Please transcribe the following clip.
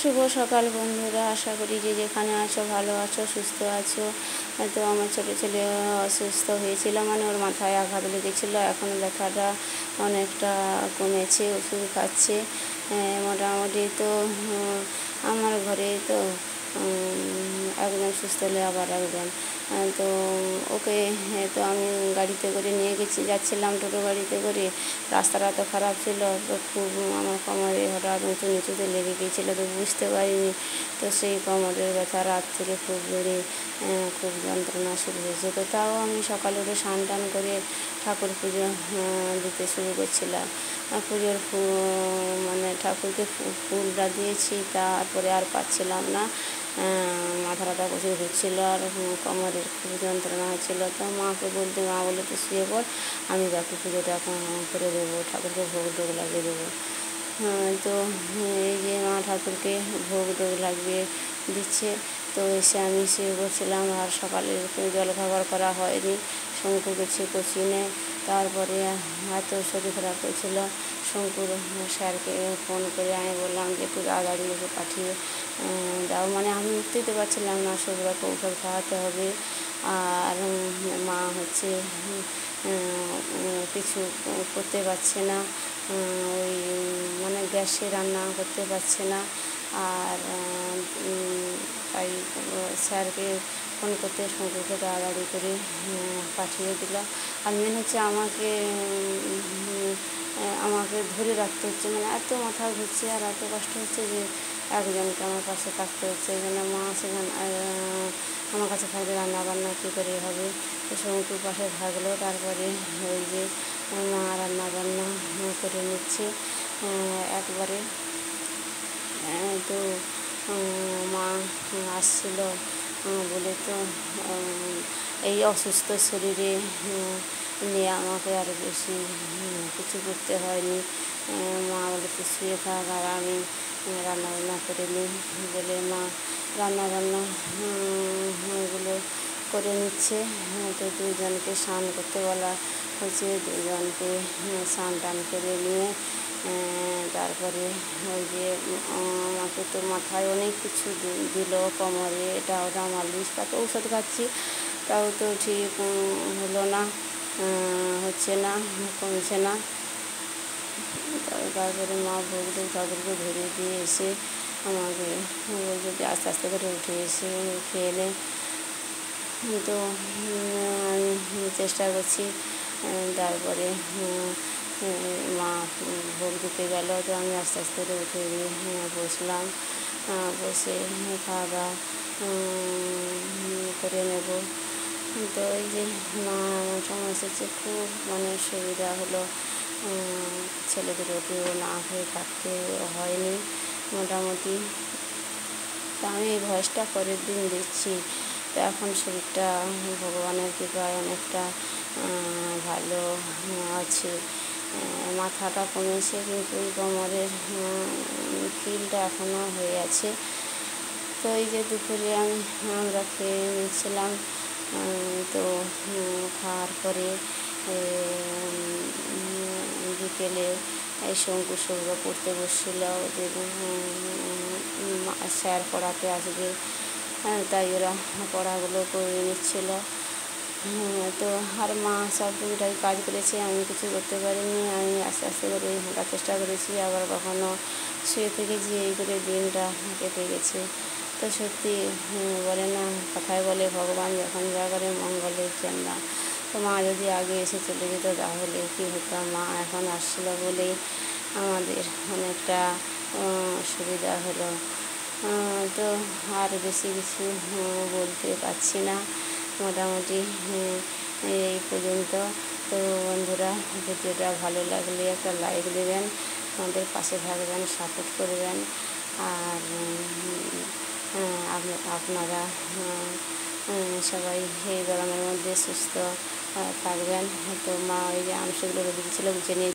শুভ সকাল বন্ধুরা, আশা করি যে যেখানে আছো ভালো আছো, সুস্থ আছো। তো আমার ছোটো ছেলে অসুস্থ হয়েছিল, মানে ওর মাথায় আঘাত লেগেছিলো। এখন ব্যথাটা অনেকটা কমেছে, ওষুধ খাচ্ছে মোটামুটি। তো আমার ঘরে তো একজন সুস্থ হলে আবার একজন। তো ওকে তো আমি গাড়িতে করে নিয়ে যাচ্ছিলাম, টোটো গাড়িতে করে। রাস্তাটা তো খারাপ ছিল, তো খুব আমার কোমরে হঠাৎ উঁচু নিচুতে লেগে গিয়েছিলো, তো বুঝতে পারিনি। তো সেই কোমরের ব্যথা রাত থেকে খুব বেড়ে খুব যন্ত্রণা শুরু হয়েছে। তো তাও আমি সকালে উঠে স্নান টান করে ঠাকুর পুজো দিতে শুরু করছিলাম। পুজোর মানে ঠাকুরকে ফুলটা দিয়েছি, তারপরে আর পাচ্ছিলাম না। মাথাটা প্রচুর ঘুরছিল আর কোমরের খুব যন্ত্রণা হচ্ছিলো। তো মাকে মা বলে তো শুয়ে পড়, আমি বাকি পুজোটা করে দেবো, ঠাকুরকে ভোগ টোগ লাগিয়ে দেবো। তো এই যে মা ঠাকুরকে ভোগ টোগ লাগিয়ে দিচ্ছে, তো এসে আমি শুয়ে পড়ছিলাম। আর সকালে জলখাবার করা হয়নি, শঙ্কু কচিনে। তারপরে এত শরীর খারাপ হয়েছিল, শঙ্কুর স্যারকে ফোন করে আমি বললাম যে একটু তাড়াতাড়ি ওকে পাঠিয়ে দাও, মানে আমি উঠতে দিতে পারছিলাম না, সব রকম ঔষধ খাওয়াতে হবে। আর মা হচ্ছে কিছু করতে পারছে না, ওই মানে গ্যাসে রান্না করতে পারছে না। আর তাই স্যারকে ফোন করতে শঙ্কুকে তাড়াতাড়ি করে পাঠিয়ে দিলাম। আর মেন হচ্ছে আমাকে ধরে রাখতে হচ্ছে, মানে এত মাথা ঘুরছে আর এত কষ্ট হচ্ছে যে একজনকে আমার পাশে থাকতে হচ্ছে। এই জন্য মা সেখানে আমার কাছে থাকলে রান্নাবান্না কী করে হবে। তো শঙ্কুর পাশে থাকলো, তারপরে ওই যে মা রান্নাবান্না করে নিচ্ছে একবারে। তো মা আসছিল বলে তো এই অসুস্থ শরীরে নিয়ে আমাকে আরও বেশি কিছু করতে হয়নি। মা বলে তো শুয়ে থাক আর আমি রান্নাবান্না করে নিই বলে মা রান্নাবান্না গুলো করে নিচ্ছে। তো দুজনকে স্নান করতে বলা হয়েছে, দুজনকে স্নান টান করে নিয়ে তারপরে ওই যে আমাকে তো মাথায় অনেক কিছু দিল, কোমরে এটা ওটা মালিশ, তারপর ঔষধ খাচ্ছি, তাও তো ঠিক হলো না, হচ্ছে না, কমছে না। তারপরে মা ভোগ টোগ ঠাকুরকে ধরিয়ে দিয়ে এসে আমাকে বলছে যে আস্তে আস্তে করে উঠে এসে খেয়ে নে। তো আমি চেষ্টা করছি। তারপরে মা ভোগ দিতে গেল, তো আমি আস্তে আস্তে করে উঠে বসলাম, বসে খাওয়া দাওয়া করে নেব। তো এই যে মা এমন সময় এসেছে, খুব মানে সুবিধা হলো। ছেলেদেরকেও না খেয়ে থাকতে হয়নি মোটামুটি। তো আমি এই ভয়েসটা পরের দিন দিচ্ছি। তো এখন শরীরটা ভগবানের কৃপায় অনেকটা ভালো আছে। মাথাটা কমেছে, কিন্তু ওই কোমরের ফিলটা এখনও হয়ে আছে। তো এই যে দুপুরে আমরা খেয়ে নিচ্ছিলাম। তো খাওয়ার পরে বিকেলে এই শঙ্কু সৌরা পড়তে বসছিল, ওদের স্যার পড়াতে আসবে, তাই ওরা পড়াগুলো করে নিচ্ছিল। তো আর মা সব টুকিটাকি কাজ করেছে, আমি কিছু করতে পারিনি। আমি আস্তে আস্তে করে হাঁটার চেষ্টা করেছি, আবার কখনো শুয়ে থেকেছি, এই করে দিনটা কেটে গেছে। তো সত্যি বলে না, কথায় বলে ভগবান যখন যা করে মঙ্গলের জন্য। তো মা যদি আগে এসে চলে যেত তাহলে কী হতো। মা এখন আসছিল বলেই আমাদের অনেকটা সুবিধা হলো। তো আর বেশি কিছু বলতে পারছি না, মোটামুটি এই পর্যন্ত। তো বন্ধুরা, ভিডিওটা ভালো লাগলে একটা লাইক দেবেন, আমাদের পাশে থাকবেন, সাপোর্ট করবেন। আর আপনারা সবাই এই গরমের মধ্যে সুস্থ থাকবেন। তো মা ওই যে আমসগুলো রেখে দিয়েছিলো, গুছিয়ে নিয়ে